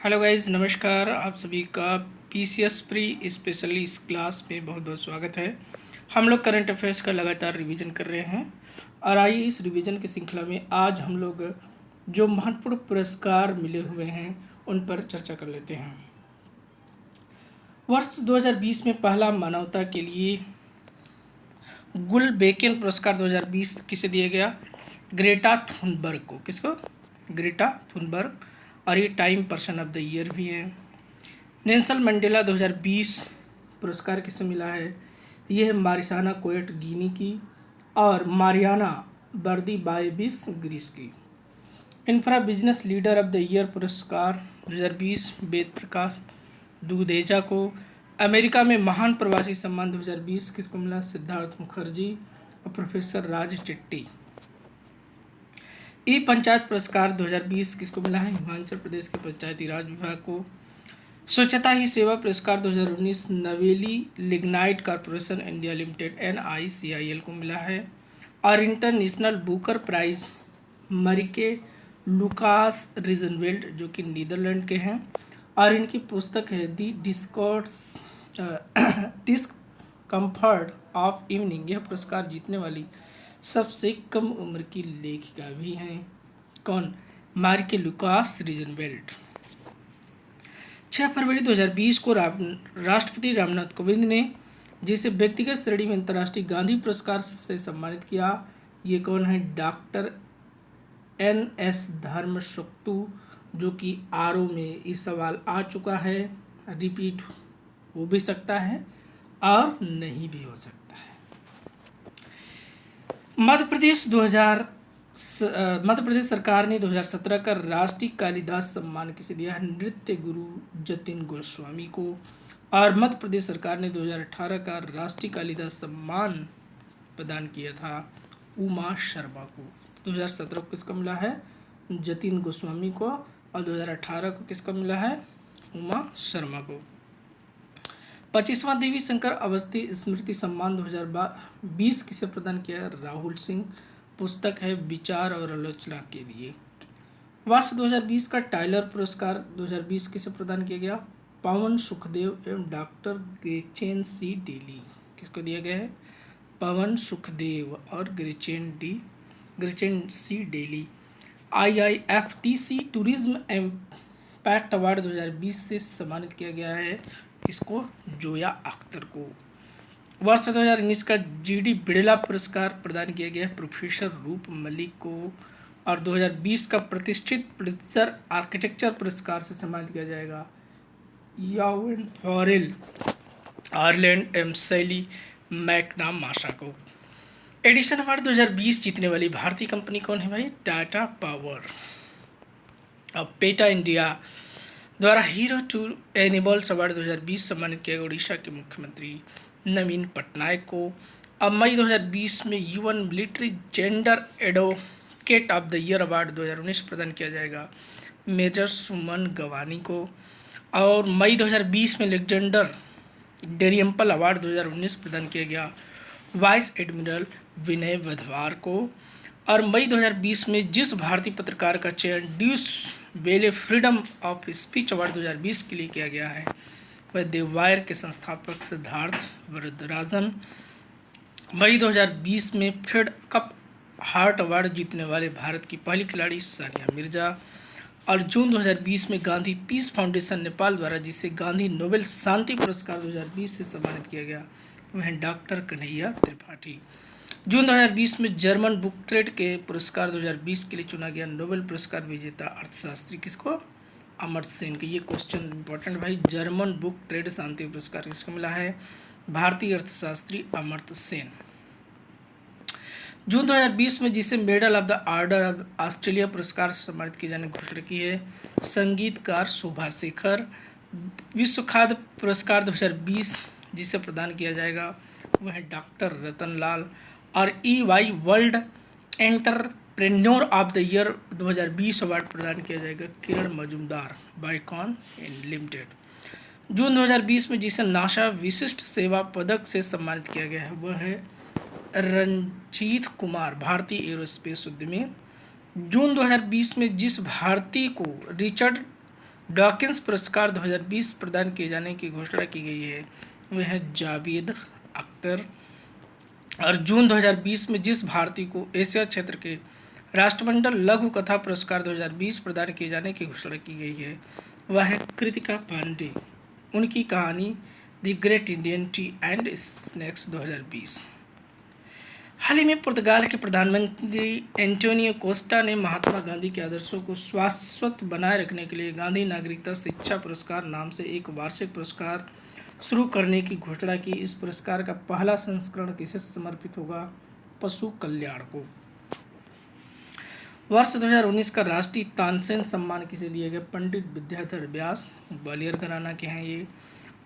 Hello guys, नमस्कार। आप सभी का पीसीएस प्री स्पेशली इस क्लास में बहुत बहुत स्वागत है। हम लोग करंट अफेयर्स का लगातार रिवीजन कर रहे हैं और आइए इस रिवीजन की श्रृंखला में आज हम लोग जो महत्वपूर्ण पुरस्कार मिले हुए हैं उन पर चर्चा कर लेते हैं। वर्ष 2020 में पहला मानवता के लिए गुलबेकेन पुरस्कार 2020 किसे दिया गया? ग्रेटा थुनबर्ग को। किसको? Greta Thunberg. और ये time person of the year भी है। नेल्सन मंडेला 2020 पुरस्कार किसे मिला है? ये है मारिसाना कोएट गिनी की और मारियाना बर्दी बायबिस ग्रीस की। Infra business leader of the year पुरस्कार 2020 वेद प्रकाश दुधेजा को। अमेरिका में महान प्रवासी सम्मान 2020 किसको मिला? सिद्धार्थ मुखर्जी और प्रोफेसर राज चिट्टी। ई पंचायत पुरस्कार 2020 किसको मिला है? हिमाचल प्रदेश के पंचायती राज विभाग को। स्वच्छता ही सेवा पुरस्कार 2019 नवेली lignite corporation India limited NICIL को मिला है। और इंटरनेशनल बुकर प्राइज मरिके लुकास रिजनवेल्ड जो कि नीदरलैंड के हैं और इनकी पुस्तक है दी डिस्कम्फर्ट ऑफ इवनिंग। यह पुरस्कार जीतने वाली सबसे कम उम्र की लेखिका भी हैं। कौन? मारिके लुकास रिजनवेल्ड। 6 फरवरी 2020 को राष्ट्रपति रामनाथ कोविंद ने जिसे व्यक्तिगत श्रेणी में अंतर्राष्ट्रीय गांधी पुरस्कार से सम्मानित किया, ये कौन है? डॉक्टर NS धर्मशक्तु, जो कि RO में इस सवाल आ चुका है। रिपीट हो भी सकता है और नहीं भी हो सकता है। मध्य प्रदेश सरकार ने 2017 का राष्ट्रीय कालिदास सम्मान किसे दिया है? नृत्य गुरु जतिन गोस्वामी को। और मध्य प्रदेश सरकार ने 2018 का राष्ट्रीय कालिदास सम्मान प्रदान किया था उमा शर्मा को। 2017 को किसको मिला है? जतिन गोस्वामी को। और 2018 को किसको मिला है? उमा शर्मा को। 25वां देवी शंकर अवस्थी स्मृति सम्मान 2020 किसे प्रदान किया? राहुल सिंह। पुस्तक है विचार और आलोचना के लिए। वर्ष 2020 का टाइलर पुरस्कार 2020 किसे प्रदान किया गया? पवन सुखदेव एवं डॉक्टर ग्रेचेन C डेली। किसको दिया गया है? पवन सुखदेव और Gretchen C daily. IIFTC tourism impact award 2020 से सम्मानित किया गया है किसको? जोया अख्तर को। वर्ष 2019 का GD बिड़ला पुरस्कार प्रदान किया गया है प्रोफेसर रूप मलिक को। और 2020 का प्रतिष्ठित प्रित्जर आर्किटेक्चर पुरस्कार से सम्मानित किया जाएगा यावेन फॉरेल, आयरलैंड एम शैली मैकनामाशा को। एडिसन अवार्ड 2020 जीतने वाली भारतीय कंपनी कौन है भाई? टाटा पावर। और पेटा इंडिया द्वारा हीरो टू एनिमल्स अवार्ड 2020 सम्मानित किया गया उड़ीसा के मुख्यमंत्री नवीन पटनायक को। अब मई 2020 में UN military gender advocate of the year award 2019 प्रदान किया जाएगा मेजर सुमन गवानी को। और मई 2020 में लेजेंडर डेरियम्पल अवार्ड 2019 प्रदान किया गया वाइस एडमिरल विनय वधवार को। और मई 2020 में जिस भारतीय पत्रकार का चयन ड्यूस वेले फ्रीडम ऑफ स्पीच अवार्ड 2020 के लिए किया गया है वह देववायर के संस्थापक सिद्धार्थ वरदराजन। मई 2020 में फेड कप हार्ट अवार्ड जीतने वाले भारत की पहली खिलाड़ी सानिया मिर्जा। और जून 2020 में गांधी पीस फाउंडेशन नेपाल द्वारा जिसे गांधी नोबेल शांति पुरस्कार 2020 से सम्मानित किया गया वह डॉक्टर कन्हैया त्रिपाठी। जून 2020 में जर्मन बुक ट्रेड के पुरस्कार 2020 के लिए चुना गया नोबेल पुरस्कार विजेता अर्थशास्त्री किसको? अमर्त्य सेन के। ये क्वेश्चन इंपॉर्टेंट भाई। जर्मन बुक ट्रेड शांति पुरस्कार किसको मिला है? भारतीय अर्थशास्त्री अमर्त्य सेन। जून 2020 में जिसे medal of the order of Australia पुरस्कार से सम्मानित किए जाने की घोषणा की है संगीतकार शोभा शेखर। विश्व खाद्य पुरस्कार 2020 जिसे प्रदान किया जाएगा वह है डॉक्टर रतन लाल। और EY world entrepreneur of the year 2020 award प्रदान किया जाएगा किरण मजूमदार बाइकॉन लिमिटेड। जून 2020 में जिसे नासा विशिष्ट सेवा पदक से सम्मानित किया गया है वह है रंजीत कुमार, भारतीय एरोस्पेस उद्यमी। जून 2020 में जिस भारतीय को रिचर्ड डॉकिंस पुरस्कार 2020 प्रदान किए जाने की घोषणा की गई है वह है जावेद अख्तर। और जून 2020 में जिस भारतीय को एशिया क्षेत्र के राष्ट्रमंडल लघु कथा पुरस्कार 2020 प्रदान किए जाने की घोषणा की गई है वह है कृतिका पांडे। उनकी कहानी the great Indian T and snacks 2020। हाल ही में पुर्तगाल के प्रधानमंत्री एंटोनियो कोस्टा ने महात्मा गांधी के आदर्शों को शाश्वत बनाए रखने के लिए गांधी नागरिकता शिक्षा पुरस्कार नाम से एक वार्षिक पुरस्कार शुरू करने की घोषणा की। इस पुरस्कार का पहला संस्करण किसे समर्पित होगा? पशु कल्याण को। वर्ष 2019 का राष्ट्रीय तानसेन सम्मान किसे दिया गया? पंडित विद्याधर व्यास, ग्वालियर घराना के हैं ये।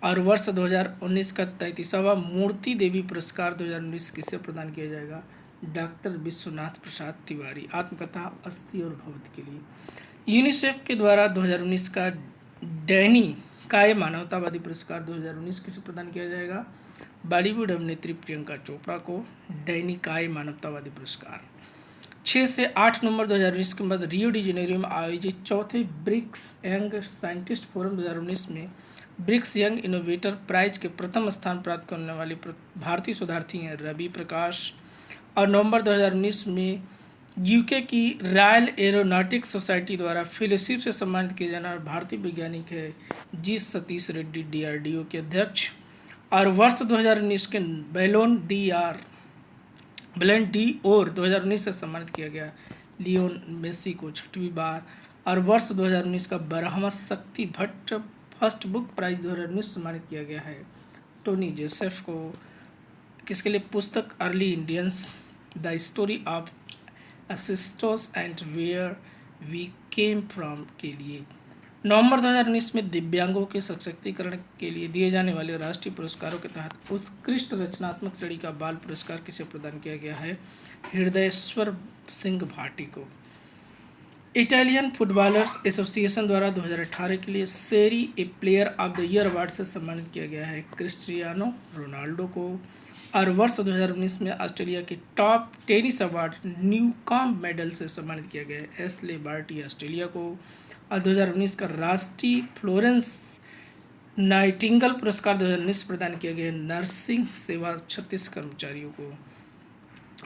और वर्ष 2019 का 33वां मूर्ति देवी पुरस्कार 2019 किसे प्रदान किया जाएगा? डॉक्टर विश्वनाथ प्रसाद तिवारी, आत्मकथा अस्थि और भवत के लिए। यूनिसेफ के द्वारा 2019 का डैनी काय मानवतावादी पुरस्कार 2019 किसे प्रदान किया जाएगा? बॉलीवुड अभिनेत्री प्रियंका चोपड़ा को डैनी काय मानवतावादी पुरस्कार। 6 से 8 नवंबर 2019 के बाद रियो डी जेनेरियो में आयोजित चौथे ब्रिक्स यंग साइंटिस्ट फोरम 2019 में ब्रिक्स यंग इनोवेटर प्राइज के प्रथम स्थान प्राप्त करने वाले भारतीय शोधार्थी हैं रवि प्रकाश। और नवंबर 2019 में यूके की रॉयल एरोनॉटिक्स सोसाइटी द्वारा फेलोशिप से सम्मानित किए जाने वाले भारतीय वैज्ञानिक है जी सतीश रेड्डी, DRDO के अध्यक्ष। और वर्ष 2019 के बैलन डी'ओर 2019 से सम्मानित किया गया लियोन मेसी को 6वीं बार। और वर्ष 2019 का 12वां शक्ति भट्ट फर्स्ट बुक प्राइज 2019 सम्मानित किया गया है टोनी जोसेफ को। किसके लिए? पुस्तक early Indians the story of ancestors and where we came from के लिए। नवंबर 2019 में दिव्यांगों के सशक्तिकरण के लिए दिए जाने वाले राष्ट्रीय पुरस्कारों के तहत उत्कृष्ट रचनात्मक श्रेणी का बाल पुरस्कार किसे प्रदान किया गया है? हृदयेश्वर सिंह भाटी को। इटालियन फुटबॉलर्स एसोसिएशन द्वारा 2018 के लिए Serie A player of the year award से सम्मानित किया गया है क्रिस्टियानो रोनाल्डो को। और वर्ष 2019 में ऑस्ट्रेलिया के top tennis award Newcom medal से सम्मानित किया गया है एस्ले बार्टी ऑस्ट्रेलिया को। और 2019 का राष्ट्रीय फ्लोरेंस नाइटिंगल पुरस्कार 2019 प्रदान किया गया नर्सिंग सेवा 36 कर्मचारियों को।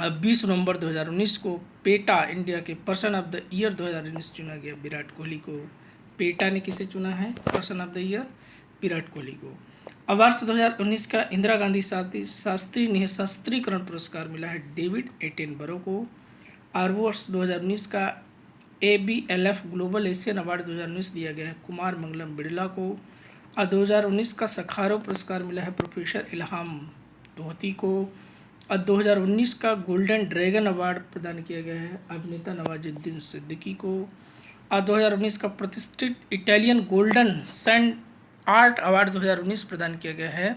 अब 20 नवंबर 2019 को पेटा इंडिया के पर्सन ऑफ द ईयर 2019 चुना गया विराट कोहली को। पेटा ने किसे चुना है person of the year? Virat Kohli को। अब वर्ष 2019 का इंदिरा गांधी शास्त्री निःशस्त्रीकरण पुरस्कार मिला है डेविड एटेनबरो को। और वर्ष 2019 का ABLF ग्लोबल एशियन अवार्ड 2019 दिया गया है कुमार मंगलम बिरला को। और 2019 का सखारो पुरस्कार मिला है प्रोफेसर इल्हाम तोहती को। और 2019 का गोल्डन ड्रैगन अवार्ड प्रदान किया गया है अभिनेता नवाजुद्दीन सिद्दीकी को। और 2019 का प्रतिष्ठित Italian golden saint art award 2019 प्रदान किया गया है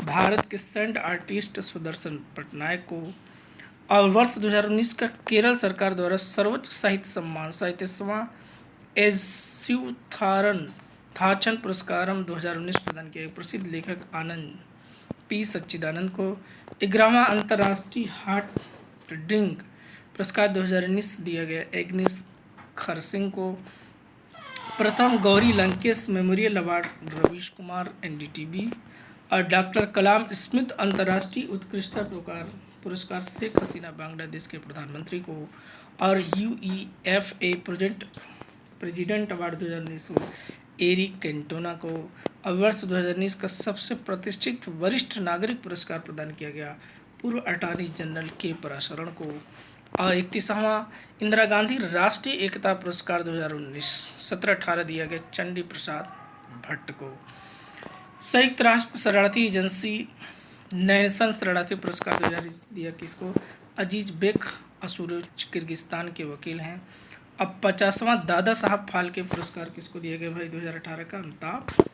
भारत के सेंट आर्टिस्ट सुदर्शन पटनायक को। और वर्ष 2019 का केरल सरकार द्वारा सर्वोच्च साहित्य सम्मान 37वां थाचन पुरस्कारम 2019 प्रदान किया गया प्रसिद्ध लेखक आनंद P सच्चिदानंद को। 11वां अंतर्राष्ट्रीय हार्ट ड्रिंक पुरस्कार 2019 दिया गया एग्निस खरसिंह को। प्रथम Gauri Lankesh memorial award Ravish Kumar NDTV। और डॉक्टर कलाम स्मिथ अंतर्राष्ट्रीय उत्कृष्टता पुरस्कार शेख हसीना बांग्लादेश के प्रधानमंत्री को। और UEFA president award 2019 Eric Cantona को। और वर्ष 2019 का सबसे प्रतिष्ठित वरिष्ठ नागरिक पुरस्कार प्रदान किया गया पूर्व अटॉर्नी जनरल के पराशरण को। और 31वां इंदिरा गांधी राष्ट्रीय एकता पुरस्कार 2019 17-18 दिया गया चंडी प्रसाद भट्ट को। संयुक्त राष्ट्र शरणार्थी एजेंसी नेशन शरणार्थी पुरस्कार 2020 दिया किसको? अजीज बेक असुरोच किर्गिस्तान के वकील हैं। अब 50वां दादा साहब फाल्के पुरस्कार किसको दिया गया भाई 2018 का? अमिताभ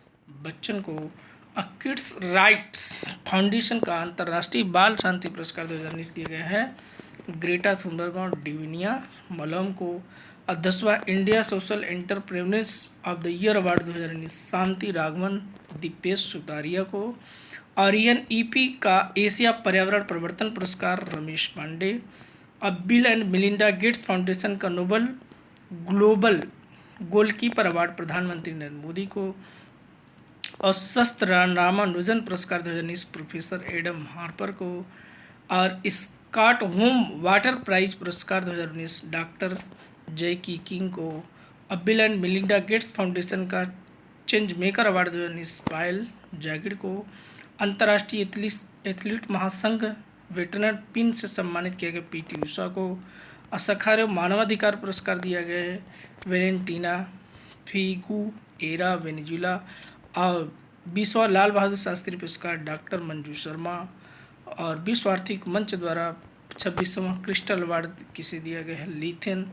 बच्चन को। किड्स राइट्स फाउंडेशन का अंतर्राष्ट्रीय बाल शांति पुरस्कार 2019 दिया गया है ग्रेटा थुनबर्ग और डिविनिया मलम को। और 10वां India social entrepreneurs of the year award 2019 Shanti Raghavan Deepesh Sutaria को। और UNEP का एशिया पर्यावरण परिवर्तन पुरस्कार रमेश पांडे। अब bill and Melinda Gates foundation का नोबल ग्लोबल गोलकीपर अवार्ड प्रधानमंत्री नरेंद्र मोदी को। और सशस्त्र रामानुजन पुरस्कार 2019 प्रोफेसर एडम हार्पर को। और स्कॉट होम वाटर प्राइज पुरस्कार 2019 डॉक्टर जैकी किंग को। और bill and Melinda Gates foundation का चेंज मेकर अवार्ड 2019 पायल जागिड़ को। अंतर्राष्ट्रीय एथलीट महासंघ वेटरन पिन से सम्मानित किया गया पीटी उषा को। और सखारे मानवाधिकार पुरस्कार दिया गया है वेलेंटीना फिगुएरा वेनेजुला। और 20वां लाल बहादुर शास्त्री पुरस्कार डॉक्टर मंजू शर्मा। और विश्व आर्थिक मंच द्वारा 26वां क्रिस्टल अवार्ड किसे दिया गया है लीथेन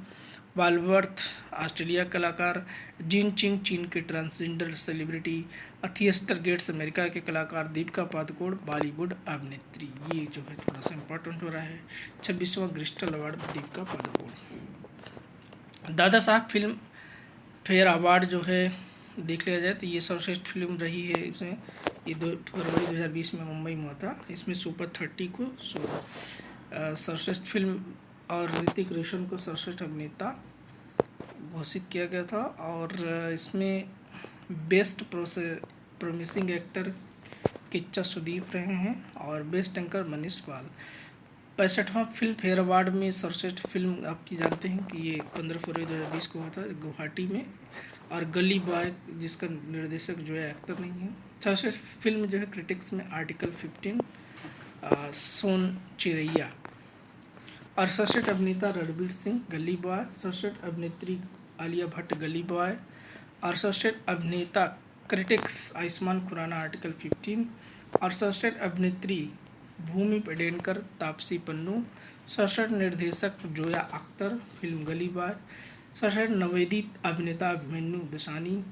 वालवर्थ ऑस्ट्रेलिया कलाकार। जीन चिंग चीन के ट्रांसजेंडर सेलिब्रिटी। थिएस्टर गेट्स अमेरिका के कलाकार। दीपिका पादुकोण बॉलीवुड अभिनेत्री। ये जो है थोड़ा सा इम्पोर्टेंट हो रहा है। 26वां crystal award Deepika Padukone. Dada Saheb film fair award जो है देख लिया जाए तो ये सर्वश्रेष्ठ फिल्म रही है। इसमें ये 2 फरवरी 2020 में मुंबई में हुआ था। इसमें सुपर 30 को सर्वश्रेष्ठ फिल्म और ऋतिक रोशन को सर्वश्रेष्ठ अभिनेता घोषित किया गया था। और इसमें best promising actor Kichcha Sudeep रहे हैं। और बेस्ट एंकर मनीष पाल। 65वां फिल्म फेयर अवार्ड में सर्वश्रेष्ठ फिल्म आपकी जानते हैं कि ये 15 फरवरी 2020 को हुआ था गुवाहाटी में। और गली बॉय जिसका निर्देशक जो है एक्टर नहीं है। सर्वश्रेष्ठ फिल्म जो है क्रिटिक्स में आर्टिकल 15 सोन चिरैया। और सर्वश्रेष्ठ अभिनेता रणवीर सिंह गली बॉय। सर्वश्रेष्ठ अभिनेत्री आलिया भट्ट गली बॉय। और सर्वश्रेष्ठ अभिनेता क्रिटिक्स आयुष्मान खुराना आर्टिकल 15। और सर्वश्रेष्ठ अभिनेत्री भूमि पेडनेकर तापसी पन्नू। सर्वश्रेष्ठ निर्देशक जोया अख्तर फिल्म गली बॉय। सर्वश्रेष्ठ नवोदित अभिनेता अभिमन्यु दसानी।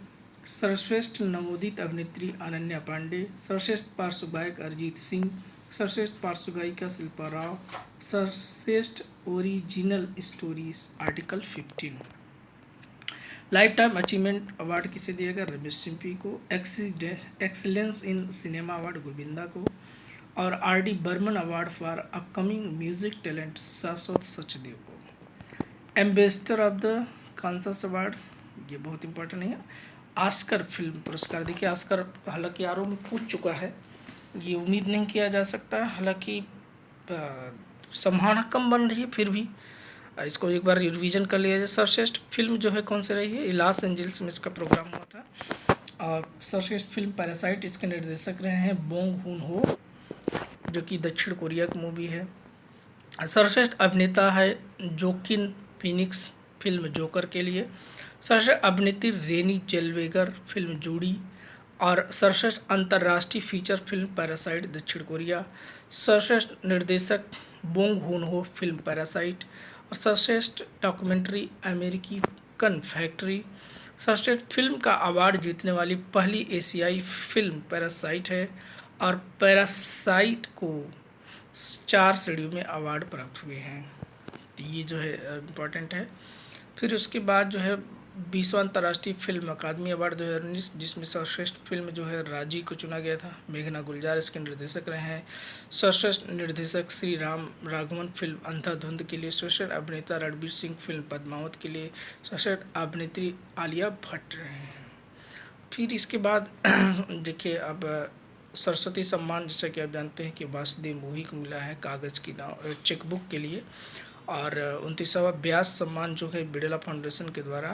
सर्वश्रेष्ठ नवोदित अभिनेत्री अनन्या पांडे। सर्वश्रेष्ठ पार्श्व गायक अरिजीत सिंह। सर्वश्रेष्ठ पार्श्व गायिका शिल्पा राव। सर्वश्रेष्ठ original stories article 15। Life time achievement award किसे दिया गया रमेश सिंपी को। Excellence in cinema award Govinda को। और R D. Burman award for upcoming music talent Shashwat Sachdev को। Ambassador of the Kansas award ये बहुत इंपॉर्टेंट है। ऑस्कर फिल्म पुरस्कार देखिए ऑस्कर हालांकि आरओ में पूछ चुका है, ये उम्मीद नहीं किया जा सकता। हालांकि संभावना कम बन रही है, फिर भी इसको एक बार रिवीजन कर लिया जाए। सर्वश्रेष्ठ फिल्म जो है कौन सी रही है, लॉस एंजल्स में इसका प्रोग्राम हुआ था। और सर्वश्रेष्ठ फिल्म पैरासाइट, इसके निर्देशक रहे हैं बोंग हुन हो जो कि दक्षिण कोरिया की मूवी है। सर्वश्रेष्ठ अभिनेता है जोकिन फिनिक्स फिल्म जोकर के लिए। सर्वश्रेष्ठ अभिनेत्री रेनी जेलवेगर फिल्म जूडी। और सर्वश्रेष्ठ अंतर्राष्ट्रीय फीचर फिल्म पैरासाइट दक्षिण कोरिया। सर्वश्रेष्ठ निर्देशक बोंग हुन हो फिल्म पैरासाइट। और सर्वश्रेष्ठ डॉक्यूमेंट्री अमेरिकन फैक्ट्री। सर्वश्रेष्ठ फिल्म का अवार्ड जीतने वाली पहली एशियाई फिल्म पैरासाइट है। और पैरासाइट को 4 श्रेणियों में अवार्ड प्राप्त हुए हैं, तो ये जो है इम्पोर्टेंट है। फिर उसके बाद जो है 20वां अंतर्राष्ट्रीय फिल्म अकादमी अवार्ड 2019 जिसमें सर्वश्रेष्ठ फिल्म जो है राजी को चुना गया था। मेघना गुलजार इसके निर्देशक रहे हैं। सर्वश्रेष्ठ निर्देशक श्री राम राघवन फिल्म अंधाधुंध के लिए। सर्वश्रेष्ठ अभिनेता रणवीर सिंह फिल्म पद्मावत के लिए। सर्वश्रेष्ठ अभिनेत्री आलिया भट्ट रहे हैं। फिर इसके बाद देखिए अब सरस्वती सम्मान जैसा कि आप जानते हैं कि वासुदेव मोही को मिला है कागज़ की नाव चेकबुक के लिए। और 29वां व्यास सम्मान जो है बिड़ला फाउंडेशन के द्वारा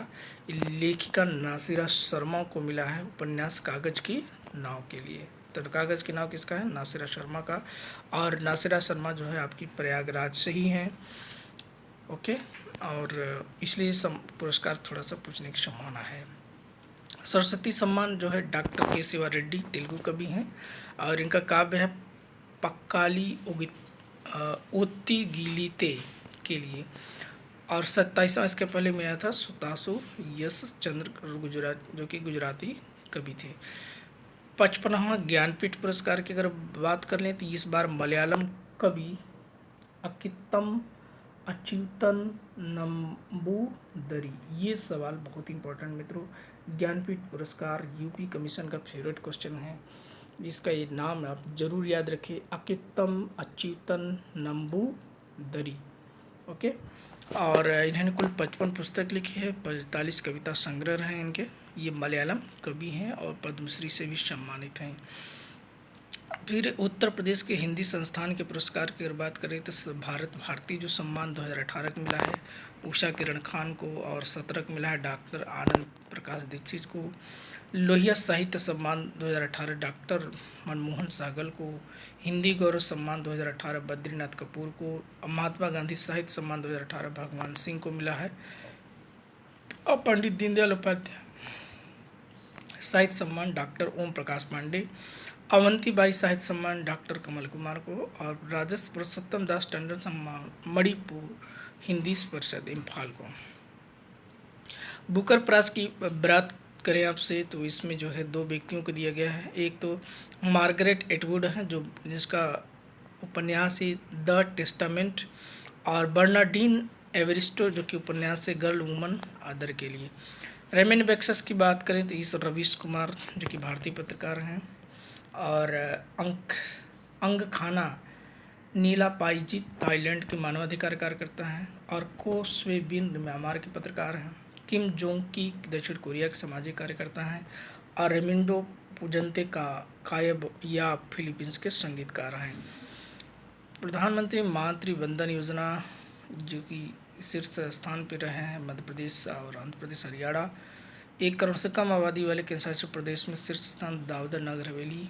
लेखिका नासिरा शर्मा को मिला है उपन्यास कागज़ की नाव के लिए। तो कागज़ की नाव किसका है, नासिरा शर्मा का। और नासिरा शर्मा जो है आपकी प्रयागराज से ही हैं, ओके। और इसलिए पुरस्कार थोड़ा सा पूछने की संभावना है। सरस्वती सम्मान जो है डॉक्टर के शिवा रेड्डी तेलुगु कवि हैं और इनका काव्य है पक्काली ओत्तीगीलीते के लिए। और 27वां इसके पहले मिला था सुतासु यश चंद्र गुजरात जो कि गुजराती कवि थे। 55वां ज्ञानपीठ पुरस्कार की अगर बात कर लें तो इस बार मलयालम कवि अकित्तम अच्युतन नंबूदरी। ये सवाल बहुत इंपॉर्टेंट मित्रों, ज्ञानपीठ पुरस्कार यूपी कमीशन का फेवरेट क्वेश्चन है, जिसका ये नाम आप जरूर याद रखें, अकित्तम अच्युतन नंबूदरी, ओके। और इन्होंने कुल 55 पुस्तक लिखी है, 45 कविता संग्रह हैं इनके। ये मलयालम कवि हैं और पद्मश्री से भी सम्मानित हैं। फिर उत्तर प्रदेश के हिंदी संस्थान के पुरस्कार की अगर बात करें तो भारत भारती जो सम्मान 2018 को मिला है उषा किरण खान को, और 17 को मिला है डॉक्टर आनंद प्रकाश दीक्षित को। लोहिया साहित्य सम्मान 2018 डॉक्टर मनमोहन सहगल को। हिंदी गौरव सम्मान 2018 बद्रीनाथ कपूर को। महात्मा गांधी साहित्य सम्मान 2018 भगवान सिंह को मिला है। और पंडित दीनदयाल उपाध्याय साहित्य सम्मान डॉक्टर ओम प्रकाश पांडे। अवंतीबाई साहित्य सम्मान डॉक्टर कमल कुमार को। और राजस्व पुरुषोत्तम दास टंडन सम्मान मणिपुर हिंदी परिषद इम्फाल को। बुकर प्राइज की बात करें आपसे तो इसमें जो है 2 व्यक्तियों को दिया गया है। एक तो मार्गरेट एटवुड है जो जिसका उपन्यास है द टेस्टामेंट, और बर्नार्डिन एवरिस्टो जो कि उपन्यास है गर्ल वुमन अदर के लिए। रेमन मैग्सेसे की बात करें तो इस रवीश कुमार जो कि भारतीय पत्रकार हैं। और अंग खाना नीला पाइजी थाईलैंड के मानवाधिकार कार्यकर्ता हैं। और को स्वे बिन म्यांमार के पत्रकार हैं। किम जोंग की दक्षिण कोरिया के सामाजिक कार्यकर्ता हैं। और रेमिंडो पुजंते का कायब या फिलीपींस के संगीतकार हैं। प्रधानमंत्री मातृ वंदन योजना जो कि शीर्ष स्थान पर रहे हैं मध्य प्रदेश और आंध्र प्रदेश हरियाणा। 1 करोड़ से कम आबादी वाले केंद्रशासित प्रदेश में शीर्ष स्थान दादरा नगर हवेली।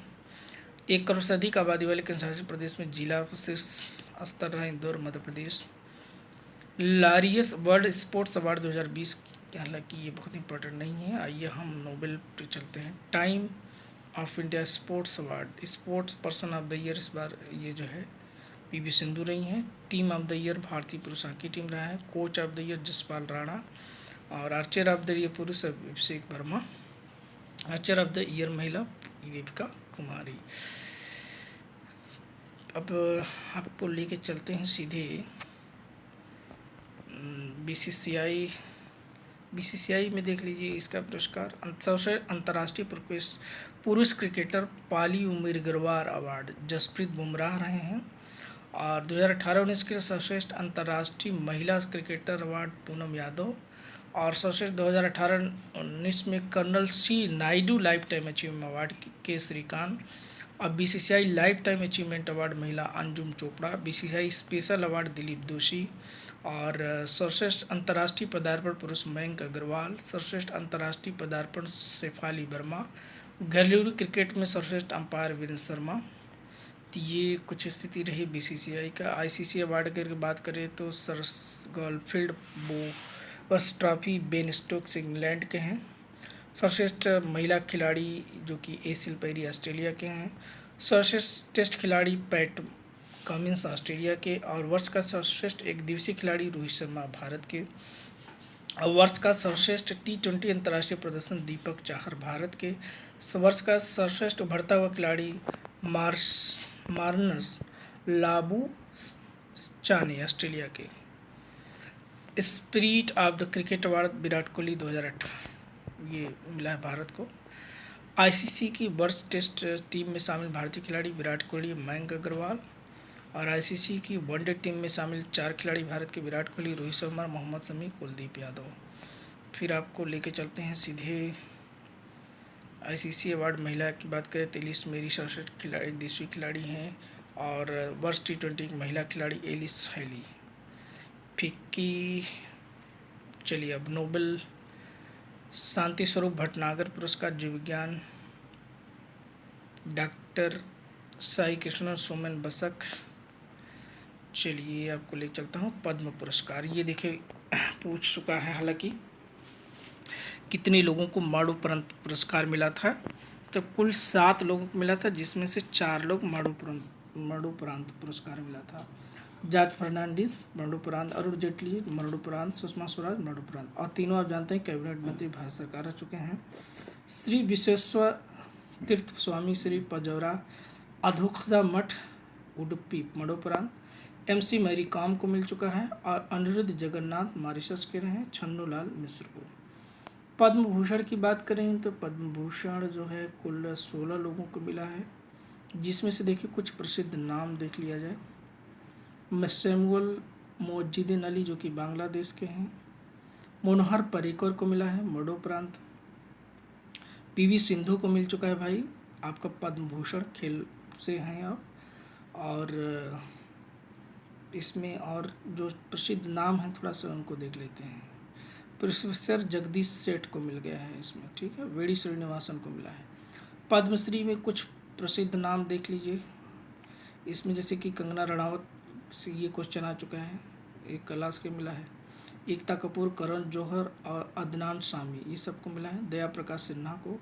1 करोड़ से अधिक आबादी वाले केंद्रशासित प्रदेश में जिला शीर्ष स्तर रहा Indore Madhya Pradesh. लारियस world sports award 2020, हालांकि ये बहुत इंपॉर्टेंट नहीं है। आइए हम नोबेल पे चलते हैं। Time of India sports award sports person of the year इस बार ये जो है पीवी सिंधु रही हैं। टीम ऑफ द ईयर भारतीय पुरुष हॉकी टीम रहा है। Coach of the year Jaspal Rana. और आर्चर ऑफ द ईयर पुरुष Abhishek Verma. Archer of the year महिला दीपिका कुमारी। अब आपको लेके चलते हैं सीधे बीसीसीआई में देख लीजिए इसका पुरस्कार। सबसे अंतर्राष्ट्रीय पुरुष क्रिकेटर पाली उमेर गरवार अवार्ड जसप्रीत बुमराह रहे हैं। और 2018-19 के सर्वश्रेष्ठ अंतर्राष्ट्रीय महिला क्रिकेटर अवार्ड पूनम यादव। और सर्वश्रेष्ठ 2018-19 में colonel C Naidu life time achievement award K Srikanth. और BCCI life time achievement award महिला Anjum Chopra. BCCI special award Dilip Doshi. और सर्वश्रेष्ठ अंतर्राष्ट्रीय पदार्पण पुरुष मयंक अग्रवाल। सर्वश्रेष्ठ अंतर्राष्ट्रीय पदार्पण शेफाली वर्मा। घरेलू क्रिकेट में सर्वश्रेष्ठ अंपायर वीरेंद्र शर्मा। तो ये कुछ स्थिति रही बीसीसीआई का। आईसीसी अवार्ड की बात करें तो sir Garfield Sobers trophy Ben Stokes England के हैं। सर्वश्रेष्ठ महिला खिलाड़ी जो कि एसिल पैरी ऑस्ट्रेलिया के हैं। सर्वश्रेष्ठ टेस्ट खिलाड़ी पैट कमिंस ऑस्ट्रेलिया के। और वर्ष का सर्वश्रेष्ठ एक दिवसीय खिलाड़ी रोहित शर्मा भारत के। और वर्ष का सर्वश्रेष्ठ T20 अंतर्राष्ट्रीय प्रदर्शन दीपक चाहर भारत के। वर्ष का सर्वश्रेष्ठ उभरता हुआ खिलाड़ी मार्नस लाबू चाने ऑस्ट्रेलिया के। Spirit of the cricket award Virat Kohli 2018 ये मिला है भारत को। आईसीसी की वर्ष टेस्ट टीम में शामिल भारतीय खिलाड़ी विराट कोहली मयंक अग्रवाल। और आईसीसी की वनडे टीम में शामिल 4 खिलाड़ी भारत के विराट कोहली रोहित शर्मा मोहम्मद शमी कुलदीप यादव। फिर आपको लेके चलते हैं सीधे आईसीसी अवार्ड महिला की बात करें तो एलिस मेरी सर्वश्रेष्ठ खिलाड़ी देशी खिलाड़ी हैं। और वर्ष T20 महिला खिलाड़ी एलिस हेली। फिक्की चलिए अब नोबेल शांति स्वरूप भटनागर पुरस्कार जीव विज्ञान डॉक्टर साई कृष्ण सोमेन बसक। चलिए आपको ले चलता हूँ पद्म पुरस्कार। ये देखिए पूछ चुका है हालांकि कितने लोगों को मरणोपरांत पुरस्कार मिला था। तो कुल 7 लोगों को मिला था जिसमें से 4 लोग मरणोपरांत पुरस्कार मिला था। जॉर्ज फर्नांडिस मरणोपरांत, अरुण जेटली मरणोपरांत, सुषमा स्वराज मरणोपरांत। और तीनों आप जानते हैं कैबिनेट मंत्री भारत सरकार रह चुके हैं। श्री विश्वेश्वर तीर्थ स्वामी श्री पजौरा अधोक्षजा मठ उडुपी मरणोपरांत। MC मैरी कॉम को मिल चुका है। और अनिरुद्ध जगन्नाथ मॉरिशस के रहे हैं छन्नू लाल मिश्र को। पद्म भूषण की बात करें तो पद्म भूषण जो है कुल 16 लोगों को मिला है जिसमें से देखिए कुछ प्रसिद्ध नाम देख लिया जाए। सैमुअल मोअज्जिदीन अली जो कि बांग्लादेश के हैं। मनोहर पर्रिकर को मिला है मरणोपरांत। पीवी सिंधु को मिल चुका है भाई, आपका पद्म भूषण खेल से हैं आप। और इसमें और जो प्रसिद्ध नाम हैं थोड़ा सा उनको देख लेते हैं। प्रोफेसर जगदीश सेठ को मिल गया है इसमें, ठीक है। वेडी श्रीनिवासन को मिला है। पद्मश्री में कुछ प्रसिद्ध नाम देख लीजिए इसमें, जैसे कि कंगना रणावत से ये क्वेश्चन आ चुका है, एक क्लास के मिला है। एकता कपूर, करण जौहर और अदनान सामी, ये सबको मिला है। दया प्रकाश सिन्हा को।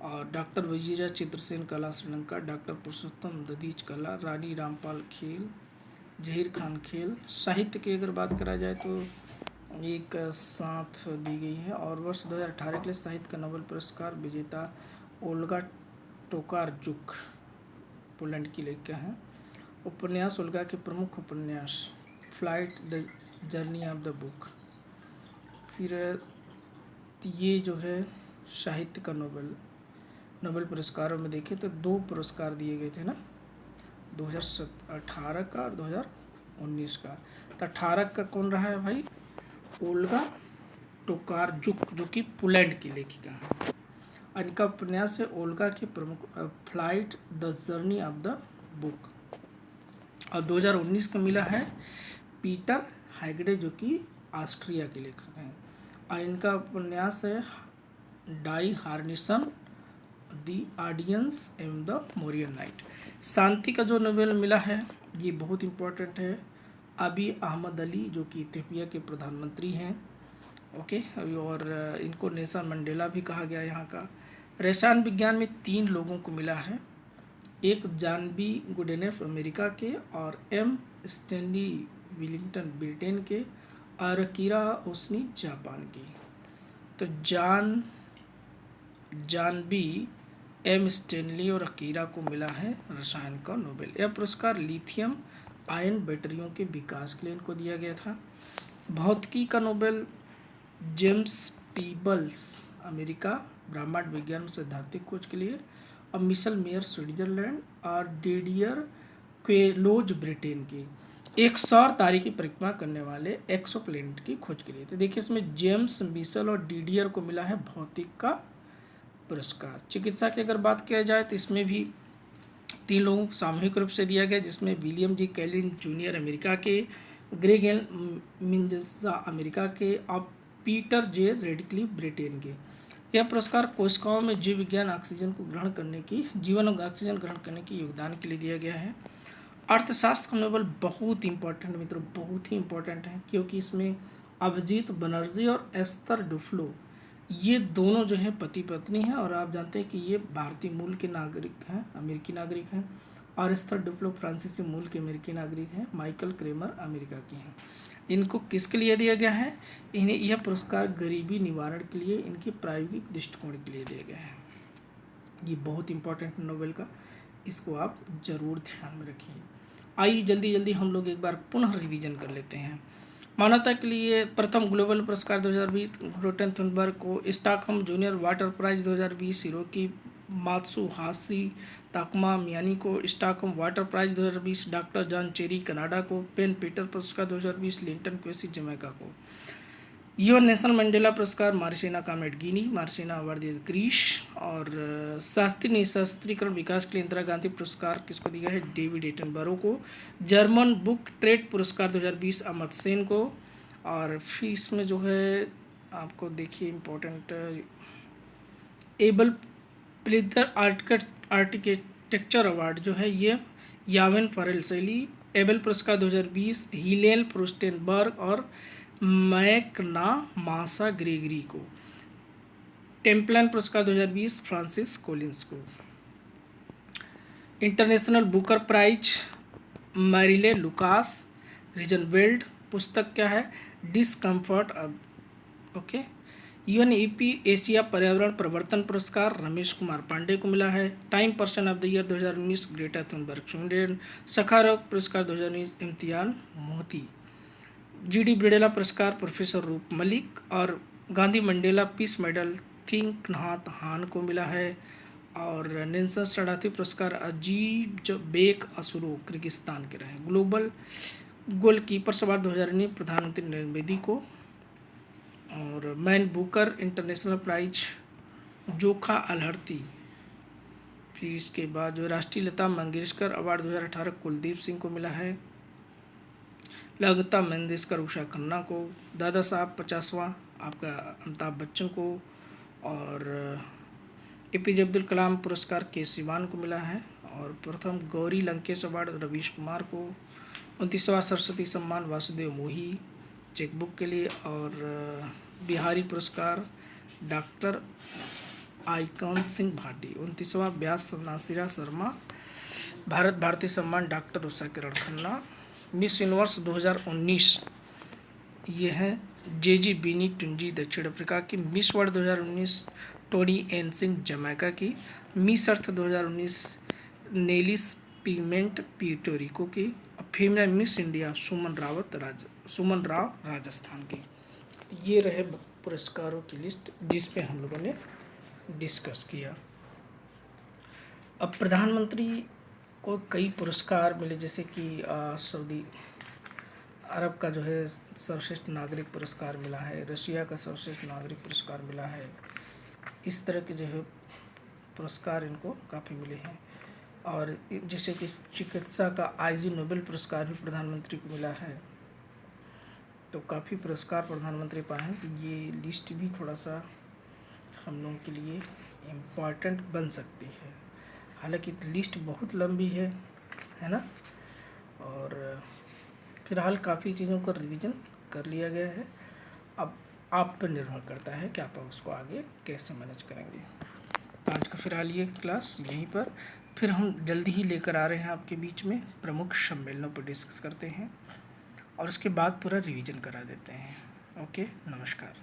और डॉक्टर वजीरा चित्रसेन कला श्रीलंका, डॉक्टर पुरुषोत्तम दधीच कला, रानी रामपाल खेल, जहीर खान खेल। साहित्य की अगर बात करा जाए तो एक साथ दी गई है। और वर्ष 2018 के लिए साहित्य का नोबेल पुरस्कार विजेता ओल्गा टोकारजुक, पोलैंड की लेखिका हैं। उपन्यास ओल्गा के प्रमुख उपन्यास flight, the journey of the book. फिर ये जो है साहित्य का नोबेल पुरस्कारों में देखें तो 2 पुरस्कार दिए गए थे ना, 2018 का और 2019 का। तो 18 का कौन रहा है भाई, ओल्गा टोकारजुक जो कि पोलैंड की लेखिका है। इनका उपन्यास है ओल्गा के प्रमुख flight, the journey of the book. और 2019 का मिला है पीटर हैगडे जो कि ऑस्ट्रिया के लेखक हैं। और इनका उपन्यास है Die Hornissen, the audience and the Moravian night. शांति का जो नोबेल मिला है ये बहुत इम्पोर्टेंट है, अबी अहमद अली जो कि इथियोपिया के प्रधानमंत्री हैं, ओके। और इनको नेल्सन मंडेला भी कहा गया यहाँ का। रसायन विज्ञान में 3 लोगों को मिला है, एक जानबी गुडेनेफ अमेरिका के, और एम स्टैनली विलिंगटन ब्रिटेन के, और कीरा ओसनी जापान की। तो जानबी, एम स्टैनली और अकीरा को मिला है रसायन का नोबेल। यह पुरस्कार लिथियम आयन बैटरियों के विकास के लिए इनको दिया गया था। भौतिकी का नोबेल जेम्स पीबल्स अमेरिका, ब्रह्मांड विज्ञान सैद्धांतिक खोज के लिए। और मिशेल मेयर स्विट्जरलैंड, और डिडियर क्वेलोज ब्रिटेन की, एक सौर तारे की परिक्रमा करने वाले एक्सोप्लैनेट की खोज के लिए। तो देखिए इसमें जेम्स, मिशेल और डिडियर को मिला है भौतिक का पुरस्कार। चिकित्सा की अगर बात किया जाए तो इसमें भी 3 लोगों को सामूहिक रूप से दिया गया, जिसमें विलियम जी कैलिन जूनियर अमेरिका के, ग्रेग एल मिंजसा अमेरिका के, और पीटर जे रेडक्लिफ ब्रिटेन के। यह पुरस्कार कोशिकाओं में जीव विज्ञान ऑक्सीजन को ग्रहण करने की, जीवन और ऑक्सीजन ग्रहण करने के योगदान के लिए दिया गया है। अर्थशास्त्र का नोबेल बहुत इंपॉर्टेंट मित्रों, बहुत ही इंपॉर्टेंट है, क्योंकि इसमें अभिजीत बनर्जी और एस्थर डुफ्लो ये दोनों जो है पति पत्नी हैं, और आप जानते हैं कि ये भारतीय मूल के नागरिक हैं, अमेरिकी नागरिक हैं। और एस्थर डुफ्लो फ्रांसीसी मूल के अमेरिकी नागरिक हैं। माइकल क्रेमर अमेरिका के हैं। इनको किसके लिए दिया गया है, इन्हें यह पुरस्कार गरीबी निवारण के लिए इनके प्रायोगिक दृष्टिकोण के लिए दिया गया है। ये बहुत इंपॉर्टेंट नोबेल का, इसको आप जरूर ध्यान में रखिए। आइए जल्दी जल्दी हम लोग एक बार पुनः रिवीजन कर लेते हैं। मानवता के लिए प्रथम ग्लोबल पुरस्कार 2020 ग्रेटा थुनबर्ग को। Stockholm junior water prize 2020 Hiroki Matsuhashi Takuma Miyani को। Stockholm water prize 2020 doctor John Cherry Canada को। पेन पीटर पुरस्कार 2020 लिंटन क्वेसी जमैका को। यूएन नेल्सन मंडेला पुरस्कार मार्सिना कामेट गिनी, मार्सिना अवार्ड ग्रीस। और शास्त्रीय निशस्त्रीकरण विकास के लिए इंदिरा गांधी पुरस्कार किसको दिया है, डेविड एटनबरो को। जर्मन बुक ट्रेड पुरस्कार 2020 अमर्त्य सेन को। और फिर इसमें जो है आपको देखिए इम्पोर्टेंट एबल प्लिथर आर्किटेक्चर अवार्ड जो है ये यावेन फरेल शैली। एबल पुरस्कार 2020 हिलेल प्रोस्टेनबर्ग और मैकना मासा ग्रेगरी को। टेम्पलन पुरस्कार 2020 फ्रांसिस कोलिंस को। International Booker Prize Marieke Lucas Rijneveld. पुस्तक क्या है, डिस्कम्फर्ट अब, ओके। यूएनईपी एशिया पर्यावरण प्रवर्तन पुरस्कार रमेश कुमार पांडे को मिला है। Time person of the year 2019 Greta Thunberg Sweden. Sakharov पुरस्कार 2019 इम्तियान मोहती। जीडी ब्रिडेला पुरस्कार प्रोफेसर रूप मलिक। और गांधी मंडेला पीस मेडल थिंक नहात हान को मिला है। और नेल्सन शरणार्थी पुरस्कार अजीब बेक असुरो किर्गिस्तान के रहे। ग्लोबल गोलकीपर्स अवार्ड 2019 प्रधानमंत्री नरेंद्र मोदी को। और मैन बुकर इंटरनेशनल प्राइज जोखा अलहर्ती। फिर इसके बाद जो राष्ट्रीय लता मंगेशकर अवार्ड 2018 कुलदीप सिंह को मिला है। लता मंगेशकर उषा खन्ना को। दादा साहब 50वां आपका अमिताभ बच्चन को। और एपीजे अब्दुल कलाम पुरस्कार के सिवान को मिला है। और प्रथम गौरी लंकेश अवार्ड रवीश कुमार को। 29वां सरस्वती सम्मान वासुदेव मोही चेकबुक के लिए। और बिहारी पुरस्कार डॉक्टर आइकॉन सिंह भाटी। 29वां व्यास नासिरा शर्मा। भारत भारती सम्मान doctor Usha Kiran Khanna. Miss universe 2019 ये है जेजी बीनी टुंजी दक्षिण अफ्रीका की। Miss world 2019 Tony N Singh Jamaica की। मिस अर्थ 2019 नेलिस पिगमेंट प्यूर्टोरिको की। फीमेल मिस इंडिया सुमन राव राजस्थान की। ये रहे पुरस्कारों की लिस्ट जिस पे हम लोगों ने डिस्कस किया। अब प्रधानमंत्री को कई पुरस्कार मिले, जैसे कि सऊदी अरब का जो है सर्वश्रेष्ठ नागरिक पुरस्कार मिला है। रशिया का सर्वश्रेष्ठ नागरिक पुरस्कार मिला है। इस तरह के जो है पुरस्कार इनको काफ़ी मिले हैं। और जैसे कि चिकित्सा का आईजी नोबेल पुरस्कार भी प्रधानमंत्री को मिला है। तो काफ़ी पुरस्कार प्रधानमंत्री पाए हैं। तो ये लिस्ट भी थोड़ा सा हम लोगों के लिए इम्पॉर्टेंट बन सकती है। हालांकि लिस्ट बहुत लंबी है ना। और फिलहाल काफ़ी चीज़ों का रिवीजन कर लिया गया है। अब आप पर निर्भर करता है कि आप उसको आगे कैसे मैनेज करेंगे। तो आज का फिलहाल ये क्लास यहीं पर, फिर हम जल्दी ही लेकर आ रहे हैं आपके बीच में प्रमुख सम्मेलनों पर डिस्कस करते हैं और उसके बाद पूरा रिवीजन करा देते हैं। ओके, नमस्कार।